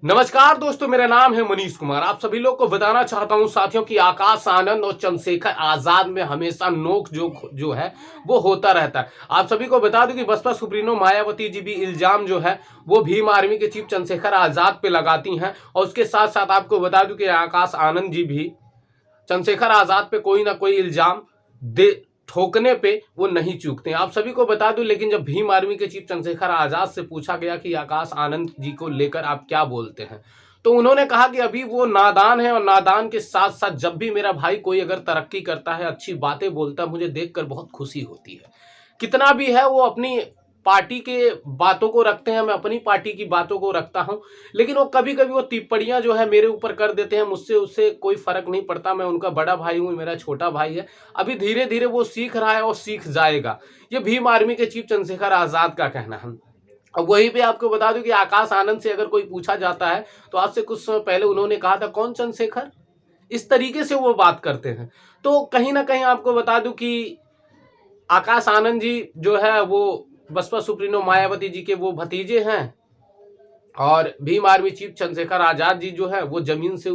नमस्कार दोस्तों, मेरा नाम है मनीष कुमार। आप सभी लोग को बताना चाहता हूं साथियों कि आकाश आनंद और चंद्रशेखर आजाद में हमेशा नोक जोक जो है वो होता रहता है। आप सभी को बता दूं कि बसपा सुप्रीमो मायावती जी भी इल्जाम जो है वो भीम आर्मी के चीफ चंद्रशेखर आजाद पे लगाती हैं, और उसके साथ साथ आपको बता दूं कि आकाश आनंद जी भी चंद्रशेखर आजाद पे कोई ना कोई इल्जाम दे ठोकने पे वो नहीं चूकते। आप सभी को बता दूं, लेकिन जब भीम आर्मी के चीफ चंद्रशेखर आजाद से पूछा गया कि आकाश आनंद जी को लेकर आप क्या बोलते हैं, तो उन्होंने कहा कि अभी वो नादान है, और नादान के साथ साथ जब भी मेरा भाई कोई अगर तरक्की करता है, अच्छी बातें बोलता है, मुझे देखकर बहुत खुशी होती है। कितना भी है वो अपनी पार्टी के बातों को रखते हैं, मैं अपनी पार्टी की बातों को रखता हूं, लेकिन वो कभी कभी वो टिप्पणियां जो है मेरे ऊपर कर देते हैं। मुझसे उससे कोई फर्क नहीं पड़ता, मैं उनका बड़ा भाई हूं, मेरा छोटा भाई है। अभी धीरे धीरे वो सीख रहा है और सीख जाएगा। ये भीम आर्मी के चीफ चंद्रशेखर आजाद का कहना है। अब वहीं पे आपको बता दूं कि आकाश आनंद से अगर कोई पूछा जाता है, तो आज से कुछ समय पहले उन्होंने कहा था, कौन चंद्रशेखर, इस तरीके से वो बात करते हैं। तो कहीं ना कहीं आपको बता दूं कि आकाश आनंद जी जो है वो बसपा सुप्रीमो मायावती जी के वो भतीजे हैं, और भीम आर्मी चीफ चंद्रशेखर आजाद जी जो है वो जमीन से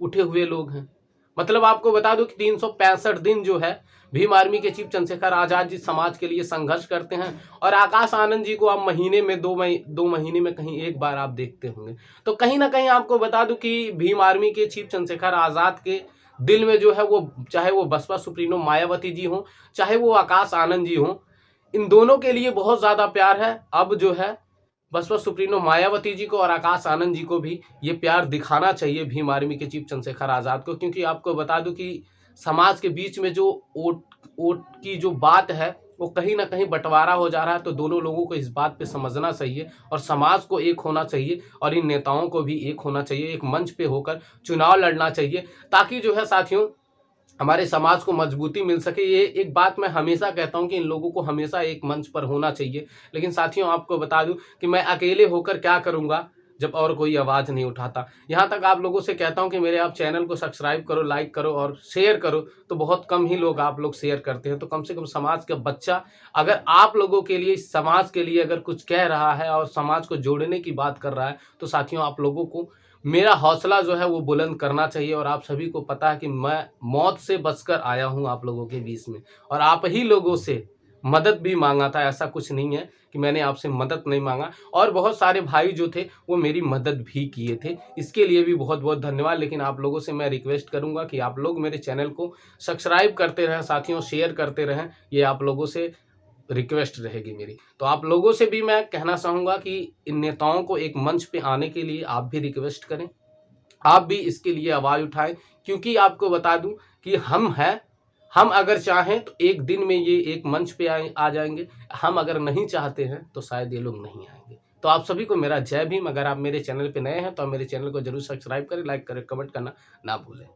उठे हुए लोग हैं। मतलब आपको बता दूं कि 365 दिन जो है भीम आर्मी के चीफ चंद्रशेखर आजाद जी समाज के लिए संघर्ष करते हैं, और आकाश आनंद जी को आप महीने में दो महीने में कहीं एक बार आप देखते होंगे। तो कहीं ना कहीं आपको बता दूं कि भीम आर्मी के चीफ चंद्रशेखर आजाद के दिल में जो है वो, चाहे वो बसपा सुप्रीमो मायावती जी हो, चाहे वो आकाश आनंद जी हो, इन दोनों के लिए बहुत ज्यादा प्यार है। अब जो है बसपा सुप्रीमो मायावती जी को और आकाश आनंद जी को भी ये प्यार दिखाना चाहिए भीम आर्मी के चीफ चंद्रशेखर आजाद को, क्योंकि आपको बता दूं कि समाज के बीच में जो वोट की जो बात है वो कहीं ना कहीं बंटवारा हो जा रहा है। तो दोनों लोगों को इस बात पे समझना चाहिए, और समाज को एक होना चाहिए, और इन नेताओं को भी एक होना चाहिए, एक मंच पे होकर चुनाव लड़ना चाहिए, ताकि जो है साथियों हमारे समाज को मजबूती मिल सके। ये एक बात मैं हमेशा कहता हूं कि इन लोगों को हमेशा एक मंच पर होना चाहिए। लेकिन साथियों आपको बता दूं कि मैं अकेले होकर क्या करूंगा जब और कोई आवाज नहीं उठाता। यहां तक आप लोगों से कहता हूं कि मेरे आप चैनल को सब्सक्राइब करो, लाइक करो और शेयर करो। तो बहुत कम ही लोग आप लोग शेयर करते हैं। तो कम से कम समाज का बच्चा अगर आप लोगों के लिए, समाज के लिए अगर कुछ कह रहा है और समाज को जोड़ने की बात कर रहा है, तो साथियों आप लोगों को मेरा हौसला जो है वो बुलंद करना चाहिए। और आप सभी को पता है कि मैं मौत से बचकर आया हूं आप लोगों के बीच में, और आप ही लोगों से मदद भी मांगा था। ऐसा कुछ नहीं है कि मैंने आपसे मदद नहीं मांगा, और बहुत सारे भाई जो थे वो मेरी मदद भी किए थे, इसके लिए भी बहुत बहुत धन्यवाद। लेकिन आप लोगों से मैं रिक्वेस्ट करूंगा कि आप लोग मेरे चैनल को सब्सक्राइब करते रहें साथियों, शेयर करते रहें। ये आप लोगों से रिक्वेस्ट रहेगी मेरी। तो आप लोगों से भी मैं कहना चाहूँगा कि इन नेताओं को एक मंच पे आने के लिए आप भी रिक्वेस्ट करें, आप भी इसके लिए आवाज़ उठाएं, क्योंकि आपको बता दूं कि हम हैं। हम अगर चाहें तो एक दिन में ये एक मंच पे आ जाएंगे। हम अगर नहीं चाहते हैं तो शायद ये लोग नहीं आएंगे। तो आप सभी को मेरा जय भीम। अगर आप मेरे चैनल पे नए हैं तो आप मेरे चैनल को जरूर सब्सक्राइब करें, लाइक करें, कमेंट करना ना भूलें।